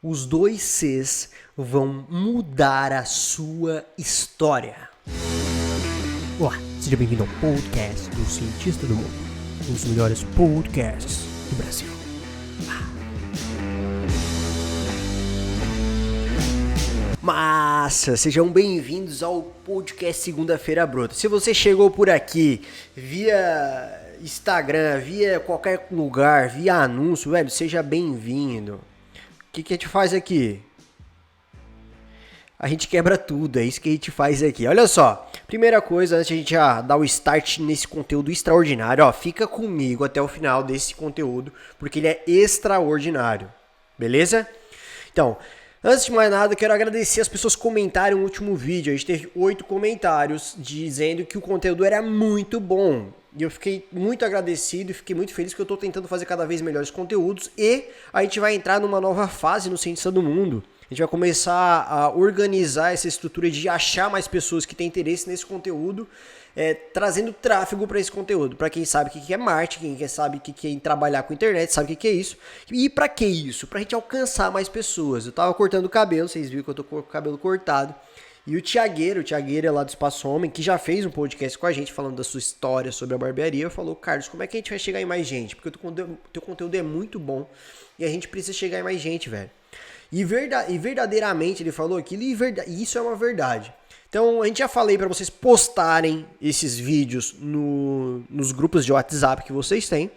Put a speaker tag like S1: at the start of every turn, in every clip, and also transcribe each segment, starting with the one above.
S1: Os dois Cs vão mudar a sua história.
S2: Olá, seja bem-vindo ao podcast do Cientista do Mundo, um dos melhores podcasts do Brasil.
S1: Massa! Sejam bem-vindos ao podcast Segunda-feira Bruta. Se você chegou por aqui via Instagram, via qualquer lugar, via anúncio, velho, seja bem-vindo. O que a gente faz aqui? A gente quebra tudo, é isso que a gente faz aqui. Olha só, primeira coisa, antes de a gente dar o start nesse conteúdo extraordinário, ó, fica comigo até o final desse conteúdo, porque ele é extraordinário, beleza? Então, antes de mais nada, eu quero agradecer as pessoas que comentaram no último vídeo. A gente teve 8 comentários dizendo que o conteúdo era muito bom. E eu fiquei muito agradecido e fiquei muito feliz que eu estou tentando fazer cada vez melhores conteúdos. E a gente vai entrar numa nova fase no Cientista do Mundo. A gente vai começar a organizar essa estrutura de achar mais pessoas que têm interesse nesse conteúdo, trazendo tráfego para esse conteúdo. Para quem sabe o que é marketing, quem sabe o que é trabalhar com internet, sabe o que é isso. E para que isso? Para a gente alcançar mais pessoas. Eu tava cortando o cabelo, vocês viram que eu tô com o cabelo cortado. E o Thiagueiro lá do Espaço Homem, que já fez um podcast com a gente falando da sua história sobre a barbearia, falou: Carlos, como é que a gente vai chegar em mais gente? Porque o teu conteúdo é muito bom e a gente precisa chegar em mais gente, velho. E verdadeiramente ele falou aquilo e isso é uma verdade. Então a gente já falei para vocês postarem esses vídeos nos grupos de WhatsApp que vocês têm.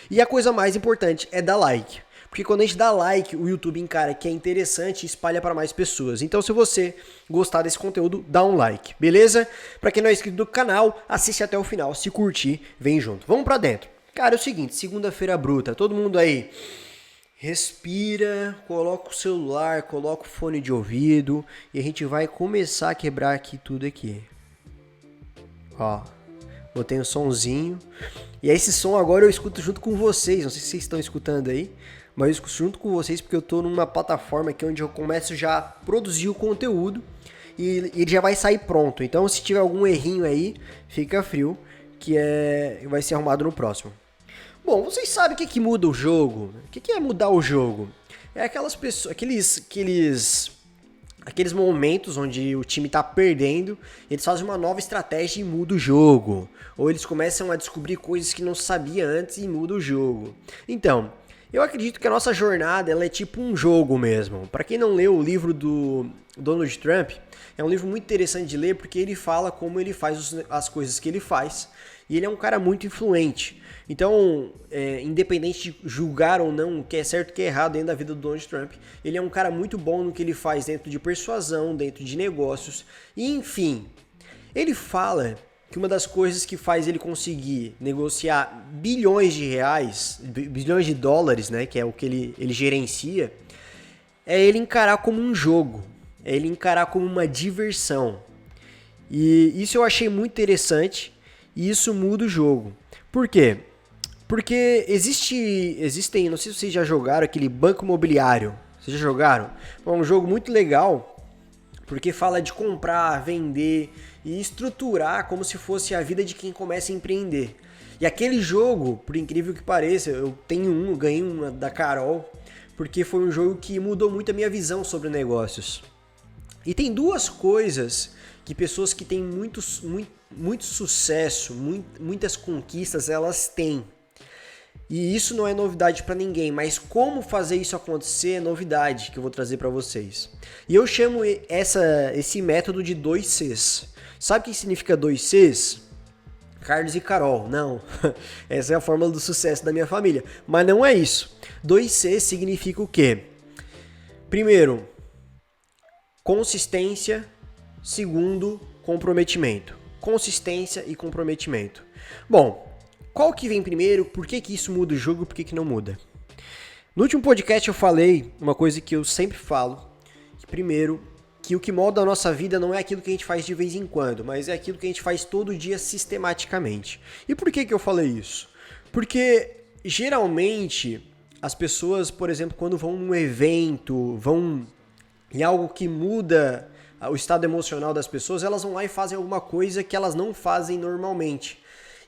S1: E a coisa mais importante é dar like. Porque quando a gente dá like, o YouTube encara que é interessante e espalha para mais pessoas. Então se você gostar desse conteúdo, dá um like, beleza? Para quem não é inscrito do canal, assiste até o final. Se curtir, vem junto. Vamos para dentro. Cara, é o seguinte, segunda-feira bruta, todo mundo aí respira, coloca o celular, coloca o fone de ouvido e a gente vai começar a quebrar aqui tudo aqui. Ó, botei um sonzinho. E esse som agora eu escuto junto com vocês. Não sei se vocês estão escutando aí, mas eu escuto junto com vocês porque eu tô numa plataforma aqui onde eu começo já a produzir o conteúdo e ele já vai sair pronto. Então se tiver algum errinho aí, fica frio que vai ser arrumado no próximo. Bom, vocês sabem o que muda o jogo? O que é mudar o jogo? É aquelas pessoas, aqueles momentos onde o time tá perdendo, eles fazem uma nova estratégia e muda o jogo. Ou eles começam a descobrir coisas que não sabia antes e muda o jogo. Então, eu acredito que a nossa jornada ela é tipo um jogo mesmo. Para quem não leu o livro do Donald Trump, é um livro muito interessante de ler porque ele fala como ele faz as coisas que ele faz. E ele é um cara muito influente. Então, independente de julgar ou não o que é certo e o que é errado dentro da vida do Donald Trump, ele é um cara muito bom no que ele faz dentro de persuasão, dentro de negócios. E, enfim, ele fala que uma das coisas que faz ele conseguir negociar bilhões de reais, bilhões de dólares, né, que é o que ele gerencia, é ele encarar como um jogo, é ele encarar como uma diversão. E isso eu achei muito interessante e isso muda o jogo. Por quê? Porque existem, não sei se vocês já jogaram aquele Banco Imobiliário. Vocês já jogaram? É um jogo muito legal, porque fala de comprar, vender e estruturar como se fosse a vida de quem começa a empreender. E aquele jogo, por incrível que pareça, eu ganhei uma da Carol, porque foi um jogo que mudou muito a minha visão sobre negócios. E tem duas coisas que pessoas que têm muito sucesso, muitas conquistas, elas têm. E isso não é novidade para ninguém, mas como fazer isso acontecer é novidade que eu vou trazer para vocês. E eu chamo esse método de 2 Cs. Sabe o que significa 2 Cs? Carlos e Carol. Não, essa é a fórmula do sucesso da minha família. Mas não é isso. 2 Cs significa o quê? Primeiro, consistência. Segundo, comprometimento. Consistência e comprometimento. Bom, qual que vem primeiro? Por que isso muda o jogo e por que não muda? No último podcast eu falei uma coisa que eu sempre falo. Primeiro, que o que molda a nossa vida não é aquilo que a gente faz de vez em quando, mas é aquilo que a gente faz todo dia sistematicamente. E por que eu falei isso? Porque geralmente as pessoas, por exemplo, quando vão num evento, vão em algo que muda o estado emocional das pessoas, elas vão lá e fazem alguma coisa que elas não fazem normalmente.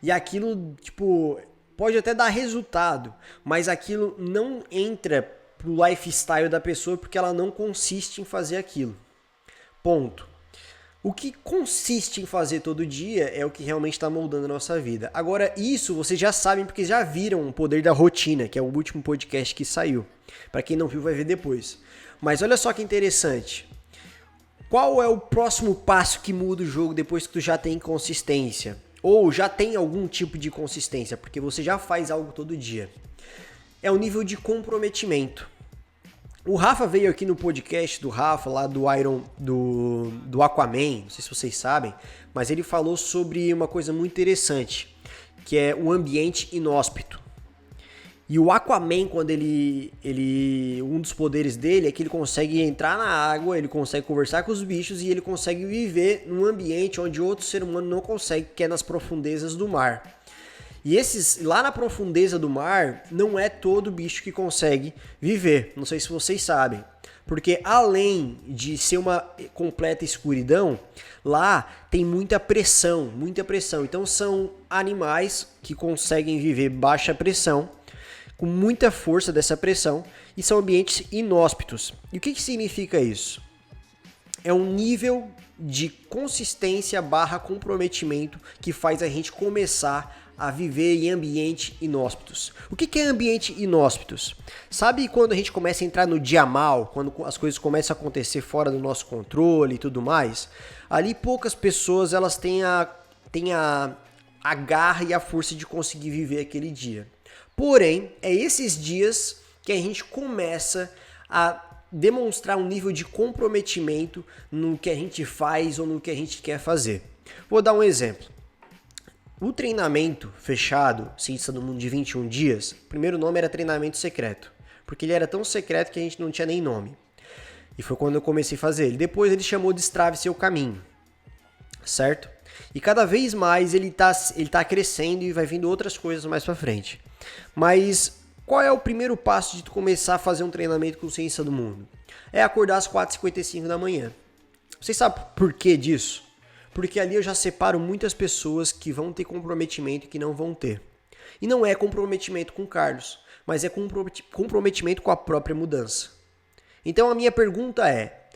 S1: E aquilo, pode até dar resultado, mas aquilo não entra pro lifestyle da pessoa porque ela não consiste em fazer aquilo. Ponto. O que consiste em fazer todo dia é o que realmente está moldando a nossa vida. Agora, isso vocês já sabem porque já viram o Poder da Rotina, que é o último podcast que saiu. Para quem não viu, vai ver depois. Mas olha só que interessante. Qual é o próximo passo que muda o jogo depois que tu já tem consistência? Ou já tem algum tipo de consistência, porque você já faz algo todo dia. É o nível de comprometimento. O Rafa veio aqui no podcast do Rafa, lá do Aquaman, não sei se vocês sabem, mas ele falou sobre uma coisa muito interessante, que é o ambiente inóspito. E o Aquaman, quando um dos poderes dele é que ele consegue entrar na água, ele consegue conversar com os bichos e ele consegue viver num ambiente onde outro ser humano não consegue, que é nas profundezas do mar. E lá na profundeza do mar, não é todo bicho que consegue viver. Não sei se vocês sabem. Porque além de ser uma completa escuridão, lá tem muita pressão, muita pressão. Então são animais que conseguem viver baixa pressão, com muita força dessa pressão, e são ambientes inóspitos. E o que significa isso? É um nível de consistência / comprometimento que faz a gente começar a viver em ambientes inóspitos. O que é ambiente inóspitos? Sabe quando a gente começa a entrar no dia mal, quando as coisas começam a acontecer fora do nosso controle e tudo mais? Ali poucas pessoas elas têm a garra e a força de conseguir viver aquele dia. Porém, é esses dias que a gente começa a demonstrar um nível de comprometimento no que a gente faz ou no que a gente quer fazer. Vou dar um exemplo. O treinamento fechado, Cientista do Mundo de 21 dias, o primeiro nome era treinamento secreto, porque ele era tão secreto que a gente não tinha nem nome. E foi quando eu comecei a fazer ele. Depois ele chamou de Destrave Seu Caminho, certo? E cada vez mais ele tá crescendo e vai vindo outras coisas mais pra frente. Mas qual é o primeiro passo de tu começar a fazer um treinamento com Ciência do Mundo? É acordar às 4h55 da manhã. Vocês sabem por que disso? Porque ali eu já separo muitas pessoas que vão ter comprometimento e que não vão ter. E não é comprometimento com o Carlos, mas é comprometimento com a própria mudança. Então a minha pergunta é,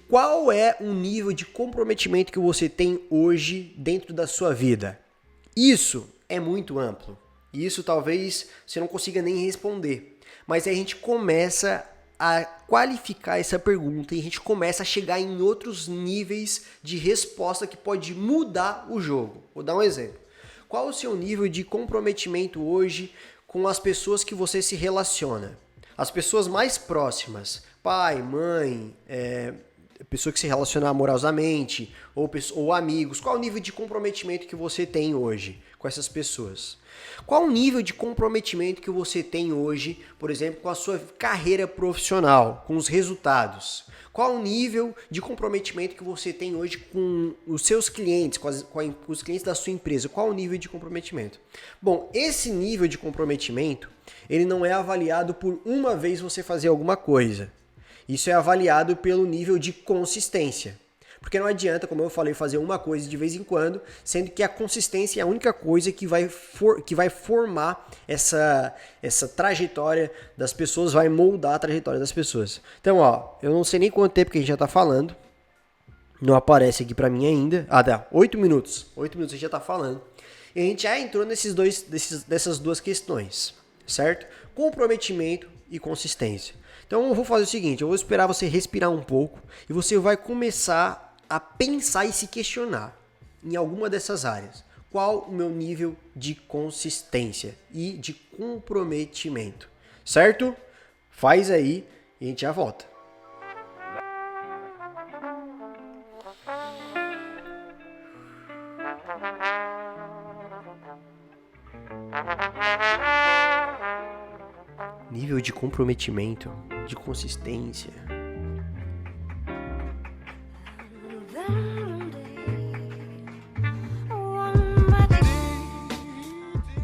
S1: qual é o nível de comprometimento que você tem hoje dentro da sua vida? Isso é muito amplo. E isso talvez você não consiga nem responder. Mas aí a gente começa a qualificar essa pergunta e a gente começa a chegar em outros níveis de resposta que pode mudar o jogo. Vou dar um exemplo. Qual o seu nível de comprometimento hoje com as pessoas que você se relaciona? As pessoas mais próximas, pai, mãe, pessoa que se relaciona amorosamente ou amigos. Qual o nível de comprometimento que você tem hoje com essas pessoas? Qual o nível de comprometimento que você tem hoje, por exemplo, com a sua carreira profissional, com os resultados? Qual o nível de comprometimento que você tem hoje com os seus clientes, com os clientes da sua empresa? Qual o nível de comprometimento? Bom, esse nível de comprometimento, ele não é avaliado por uma vez você fazer alguma coisa. Isso é avaliado pelo nível de consistência. Porque não adianta, como eu falei, fazer uma coisa de vez em quando, sendo que a consistência é a única coisa que vai formar essa trajetória das pessoas, vai moldar a trajetória das pessoas. Então, eu não sei nem quanto tempo que a gente já tá falando. Não aparece aqui pra mim ainda. Tá, 8 minutos. 8 minutos a gente já tá falando. E a gente já entrou dessas duas questões, certo? Comprometimento e consistência. Então eu vou fazer o seguinte, eu vou esperar você respirar um pouco e você vai começar a pensar e se questionar em alguma dessas áreas. Qual o meu nível de consistência e de comprometimento, certo? Faz aí e a gente já volta. Nível de comprometimento, de consistência.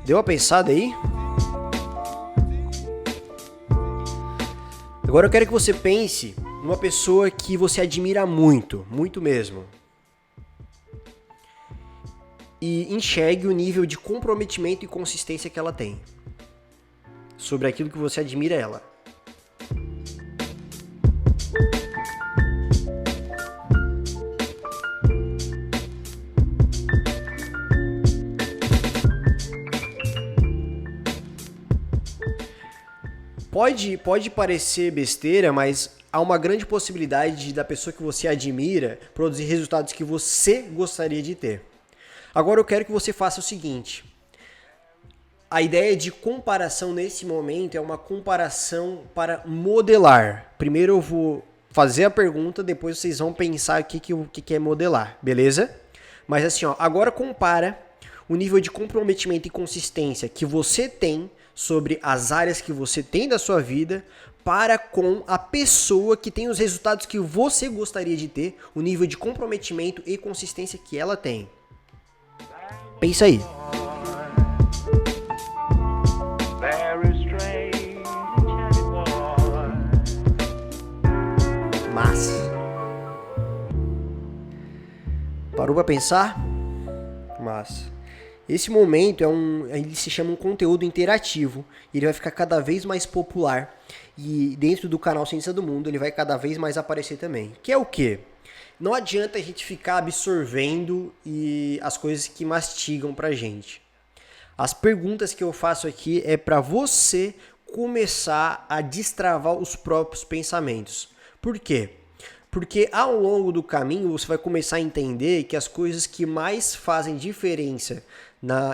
S1: Deu uma pensada aí? Agora eu quero que você pense numa pessoa que você admira muito, muito mesmo. E enxergue o nível de comprometimento e consistência que ela tem sobre aquilo que você admira ela. pode parecer besteira, mas há uma grande possibilidade da pessoa que você admira produzir resultados que você gostaria de ter. Agora eu quero que você faça o seguinte. A ideia de comparação nesse momento é uma comparação para modelar. Primeiro eu vou fazer a pergunta, depois vocês vão pensar o que é modelar, beleza? Mas assim, ó, agora compara o nível de comprometimento e consistência que você tem sobre as áreas que você tem da sua vida para com a pessoa que tem os resultados que você gostaria de ter, o nível de comprometimento e consistência que ela tem. Pensa aí. Massa. Parou pra pensar? Massa. Esse momento ele se chama um conteúdo interativo e ele vai ficar cada vez mais popular e dentro do canal Ciência do Mundo ele vai cada vez mais aparecer também. Que é o quê? Não adianta a gente ficar absorvendo as coisas que mastigam pra gente. As perguntas que eu faço aqui é para você começar a destravar os próprios pensamentos. Por quê? Porque ao longo do caminho você vai começar a entender que as coisas que mais fazem diferença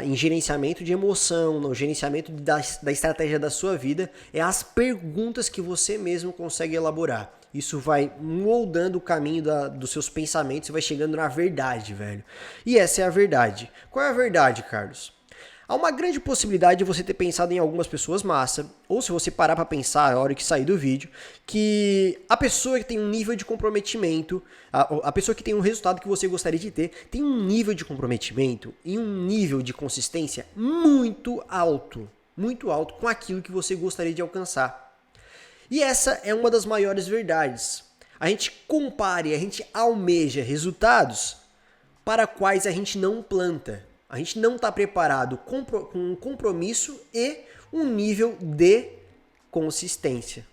S1: em gerenciamento de emoção, no gerenciamento da estratégia da sua vida, é as perguntas que você mesmo consegue elaborar. Isso vai moldando o caminho dos seus pensamentos e vai chegando na verdade, velho. E essa é a verdade. Qual é a verdade, Carlos? Há uma grande possibilidade de você ter pensado em algumas pessoas massa, ou se você parar para pensar a hora que sair do vídeo, que a pessoa que tem um nível de comprometimento, a pessoa que tem um resultado que você gostaria de ter, tem um nível de comprometimento e um nível de consistência muito alto com aquilo que você gostaria de alcançar. E essa é uma das maiores verdades. A gente compara e a gente almeja resultados para quais a gente não planta. A gente não está preparado com um compromisso e um nível de consistência.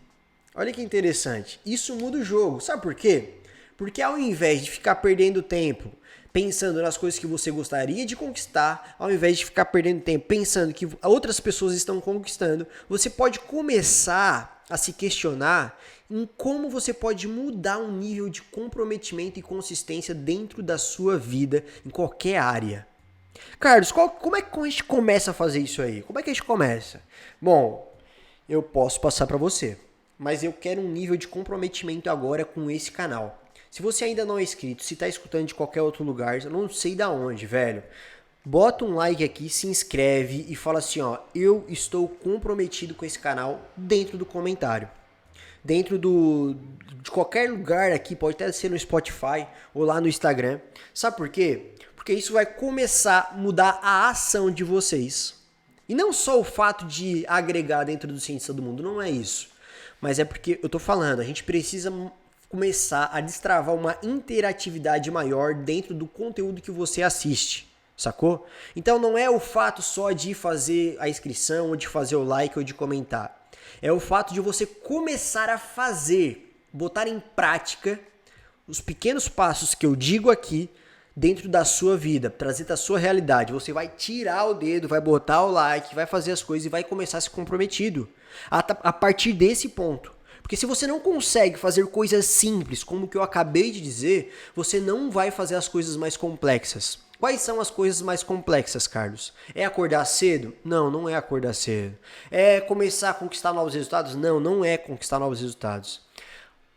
S1: Olha que interessante. Isso muda o jogo. Sabe por quê? Porque ao invés de ficar perdendo tempo pensando nas coisas que você gostaria de conquistar, ao invés de ficar perdendo tempo pensando que outras pessoas estão conquistando, você pode começar a se questionar em como você pode mudar um nível de comprometimento e consistência dentro da sua vida, em qualquer área. Carlos, como é que a gente começa a fazer isso aí? Como é que a gente começa? Bom, eu posso passar para você, mas eu quero um nível de comprometimento agora com esse canal. Se você ainda não é inscrito, se está escutando de qualquer outro lugar, eu não sei da onde, velho. Bota um like aqui, se inscreve e fala assim, ó, eu estou comprometido com esse canal dentro do comentário. Dentro de qualquer lugar aqui, pode até ser no Spotify ou lá no Instagram. Sabe por quê? Porque isso vai começar a mudar a ação de vocês. E não só o fato de agregar dentro do Ciência do Mundo, não é isso. Mas é porque eu tô falando, a gente precisa começar a destravar uma interatividade maior dentro do conteúdo que você assiste. Sacou? Então não é o fato só de fazer a inscrição, ou de fazer o like, ou de comentar. É o fato de você começar a fazer, botar em prática os pequenos passos que eu digo aqui dentro da sua vida, trazer da sua realidade. Você vai tirar o dedo, vai botar o like, vai fazer as coisas e vai começar a se comprometido a partir desse ponto. Porque se você não consegue fazer coisas simples, como o que eu acabei de dizer, você não vai fazer as coisas mais complexas. Quais são as coisas mais complexas, Carlos? É acordar cedo? Não, não é acordar cedo. É começar a conquistar novos resultados? Não, não é conquistar novos resultados.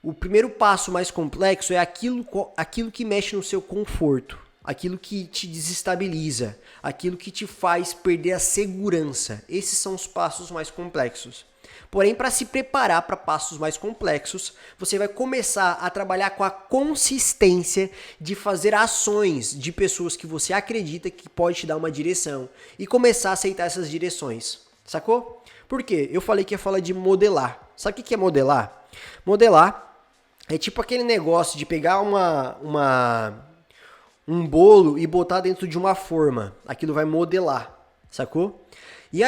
S1: O primeiro passo mais complexo é aquilo que mexe no seu conforto, aquilo que te desestabiliza, aquilo que te faz perder a segurança. Esses são os passos mais complexos. Porém, para se preparar para passos mais complexos, você vai começar a trabalhar com a consistência de fazer ações de pessoas que você acredita que pode te dar uma direção e começar a aceitar essas direções. Sacou? Por quê? Eu falei que ia falar de modelar. Sabe o que é modelar? Modelar é tipo aquele negócio de pegar um bolo e botar dentro de uma forma. Aquilo vai modelar, sacou? E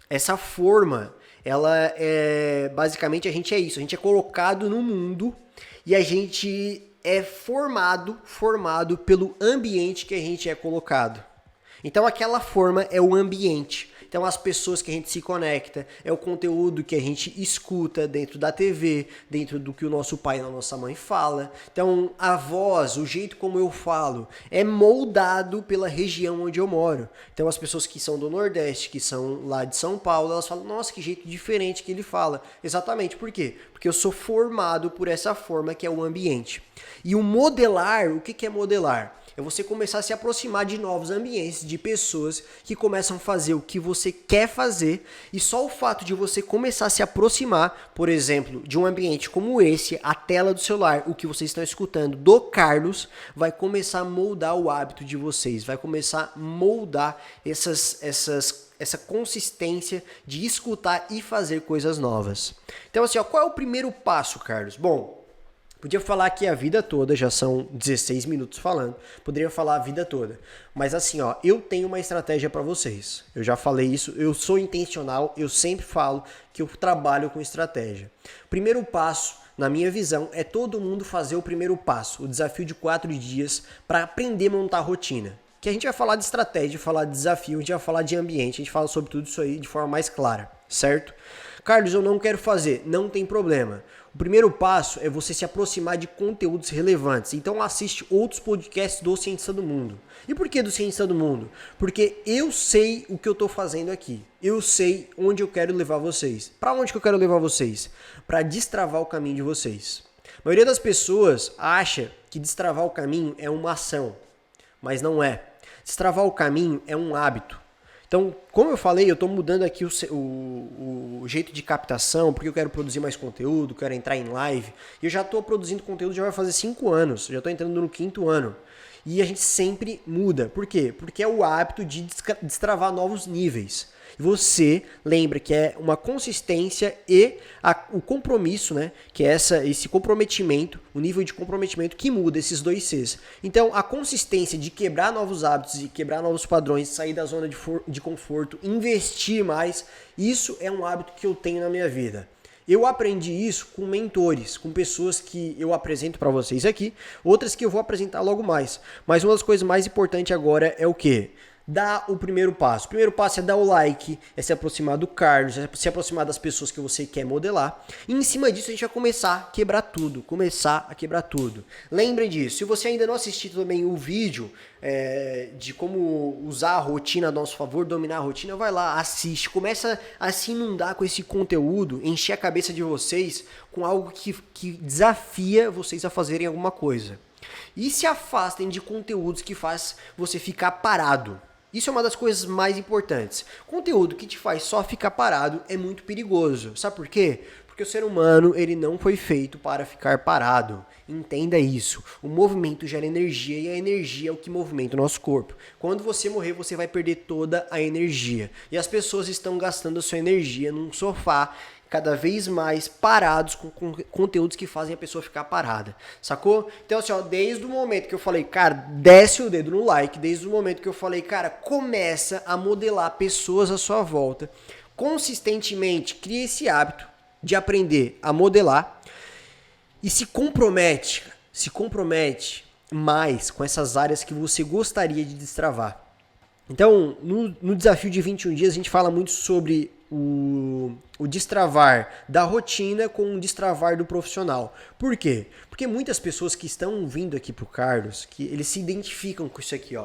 S1: essa forma, ela é basicamente a gente é isso. A gente é colocado no mundo e a gente é formado pelo ambiente que a gente é colocado. Então aquela forma é o ambiente. Então as pessoas que a gente se conecta, é o conteúdo que a gente escuta dentro da TV, dentro do que o nosso pai e a nossa mãe fala. Então a voz, o jeito como eu falo, é moldado pela região onde eu moro. Então as pessoas que são do Nordeste, que são lá de São Paulo, elas falam, nossa, que jeito diferente que ele fala. Exatamente, por quê? Porque eu sou formado por essa forma que é o ambiente. E o modelar, o que é modelar? É você começar a se aproximar de novos ambientes, de pessoas que começam a fazer o que você quer fazer, e só o fato de você começar a se aproximar, por exemplo, de um ambiente como esse, a tela do celular, o que vocês estão escutando do Carlos, vai começar a moldar o hábito de vocês, vai começar a moldar essa consistência de escutar e fazer coisas novas. Então assim, qual é o primeiro passo, Carlos? Bom, podia falar aqui a vida toda, já são 16 minutos falando, poderia falar a vida toda. Mas assim, eu tenho uma estratégia para vocês. Eu já falei isso, eu sou intencional, eu sempre falo que eu trabalho com estratégia. Primeiro passo, na minha visão, é todo mundo fazer o primeiro passo, o desafio de 4 dias para aprender a montar rotina. Que a gente vai falar de estratégia, falar de desafio, a gente vai falar de ambiente, a gente fala sobre tudo isso aí de forma mais clara, certo? Carlos, eu não quero fazer, não tem problema. O primeiro passo é você se aproximar de conteúdos relevantes. Então assiste outros podcasts do Cientista do Mundo. E por que do Cientista do Mundo? Porque eu sei o que eu estou fazendo aqui. Eu sei onde eu quero levar vocês. Para onde que eu quero levar vocês? Para destravar o caminho de vocês. A maioria das pessoas acha que destravar o caminho é uma ação, mas não é. Destravar o caminho é um hábito. Então, como eu falei, eu estou mudando aqui o jeito de captação, porque eu quero produzir mais conteúdo, quero entrar em live. E eu já estou produzindo conteúdo, já vai fazer 5 anos, já estou entrando no 5º ano. E a gente sempre muda. Por quê? Porque é o hábito de destravar novos níveis. E você lembra que é uma consistência e o compromisso, né? Que é esse comprometimento, o nível de comprometimento que muda esses 2 Cs. Então, a consistência de quebrar novos hábitos e quebrar novos padrões, sair da zona de conforto, investir mais, isso é um hábito que eu tenho na minha vida. Eu aprendi isso com mentores, com pessoas que eu apresento para vocês aqui, outras que eu vou apresentar logo mais. Mas uma das coisas mais importantes agora é o quê? Dá o primeiro passo. O primeiro passo é dar o like, é se aproximar do Carlos, é se aproximar das pessoas que você quer modelar. E em cima disso a gente vai começar a quebrar tudo. Lembrem disso. Se você ainda não assistiu também o vídeo de como usar a rotina a nosso favor, dominar a rotina, vai lá, assiste. Começa a se inundar com esse conteúdo, encher a cabeça de vocês com algo que desafia vocês a fazerem alguma coisa. E se afastem de conteúdos que faz você ficar parado. Isso é uma das coisas mais importantes. Conteúdo que te faz só ficar parado é muito perigoso. Sabe por quê? Porque o ser humano ele não foi feito para ficar parado. Entenda isso. O movimento gera energia e a energia é o que movimenta o nosso corpo. Quando você morrer, você vai perder toda a energia. E as pessoas estão gastando a sua energia num sofá, cada vez mais parados com conteúdos que fazem a pessoa ficar parada, sacou? Então assim, desde o momento que eu falei, cara, desce o dedo no like, desde o momento que eu falei, cara, começa a modelar pessoas à sua volta, consistentemente cria esse hábito de aprender a modelar e se compromete mais com essas áreas que você gostaria de destravar. Então, no desafio de 21 dias, a gente fala muito sobre o destravar da rotina com o destravar do profissional. Por quê? Porque muitas pessoas que estão vindo aqui pro Carlos, que eles se identificam com isso aqui,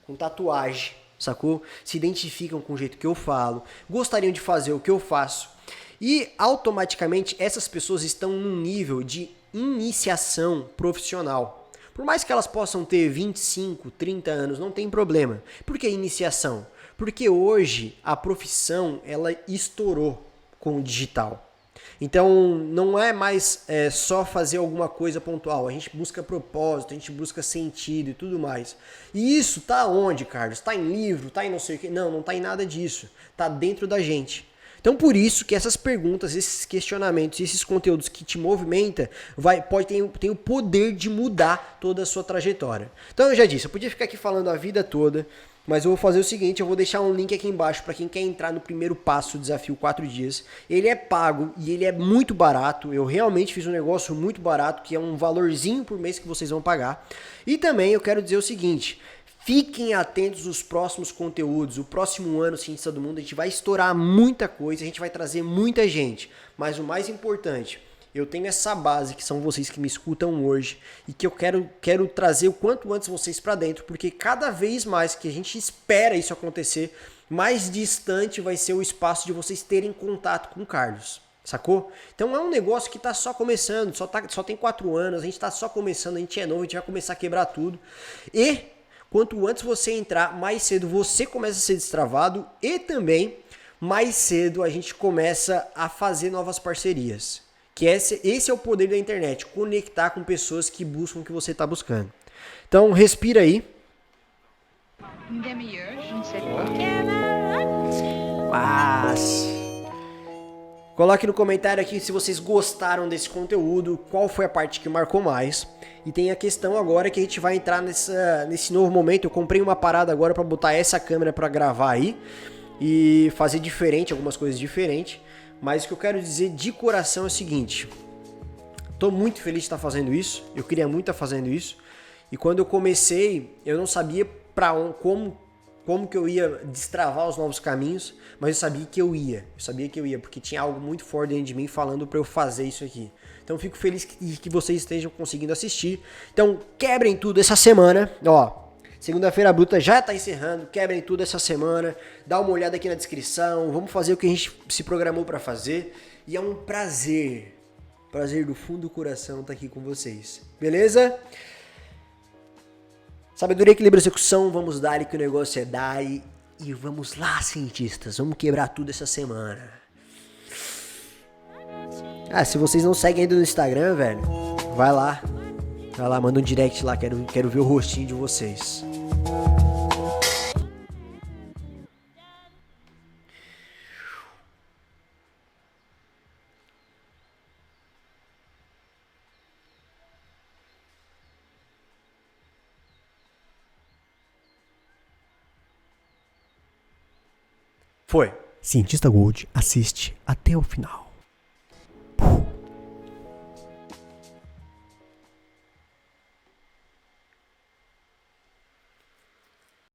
S1: com tatuagem, sacou? Se identificam com o jeito que eu falo, gostariam de fazer o que eu faço. E automaticamente essas pessoas estão num nível de iniciação profissional. Por mais que elas possam ter 25, 30 anos, não tem problema. Por que iniciação? Porque hoje a profissão ela estourou com o digital. Então não é mais só fazer alguma coisa pontual. A gente busca propósito, a gente busca sentido e tudo mais. E isso tá onde, Carlos? Tá em livro? Tá em não sei o quê? Não, não tá em nada disso. Tá dentro da gente. Então por isso que essas perguntas, esses questionamentos, esses conteúdos que te movimentam, tem o poder de mudar toda a sua trajetória. Então eu já disse, eu podia ficar aqui falando a vida toda, mas eu vou fazer o seguinte, eu vou deixar um link aqui embaixo para quem quer entrar no primeiro passo do desafio 4 dias. Ele é pago e ele é muito barato, eu realmente fiz um negócio muito barato, que é um valorzinho por mês que vocês vão pagar. E também eu quero dizer o seguinte, Fiquem atentos aos próximos conteúdos. O próximo ano, Cientista do Mundo, a gente vai estourar muita coisa, a gente vai trazer muita gente. Mas o mais importante, eu tenho essa base, que são vocês que me escutam hoje, e que eu quero trazer o quanto antes vocês para dentro, porque cada vez mais que a gente espera isso acontecer, mais distante vai ser o espaço de vocês terem contato com o Carlos. Sacou? Então é um negócio que tá só começando, só tem 4 anos, a gente tá só começando, a gente é novo, a gente vai começar a quebrar tudo. E quanto antes você entrar, mais cedo você começa a ser destravado e também mais cedo a gente começa a fazer novas parcerias. Que esse é o poder da internet, conectar com pessoas que buscam o que você está buscando. Então respira aí. Coloque no comentário aqui se vocês gostaram desse conteúdo, qual foi a parte que marcou mais. E tem a questão agora que a gente vai entrar nesse novo momento. Eu comprei uma parada agora para botar essa câmera para gravar aí e fazer diferente, algumas coisas diferentes. Mas o que eu quero dizer de coração é o seguinte: tô muito feliz de estar fazendo isso, eu queria muito estar fazendo isso. E quando eu comecei, eu não sabia como que eu ia destravar os novos caminhos, mas eu sabia que eu ia, porque tinha algo muito forte dentro de mim falando para eu fazer isso aqui. Então eu fico feliz que vocês estejam conseguindo assistir. Então quebrem tudo essa semana, ó. Segunda-feira bruta já tá encerrando, quebrem tudo essa semana, dá uma olhada aqui na descrição, vamos fazer o que a gente se programou para fazer. E é um prazer do fundo do coração estar aqui com vocês, beleza? Sabedoria, equilíbrio e execução, vamos dar que o negócio é dar e vamos lá, cientistas, vamos quebrar tudo essa semana. Se vocês não seguem ainda no Instagram, velho, vai lá, manda um direct lá, quero ver o rostinho de vocês. Foi.
S2: Cientista Gold assiste até o final.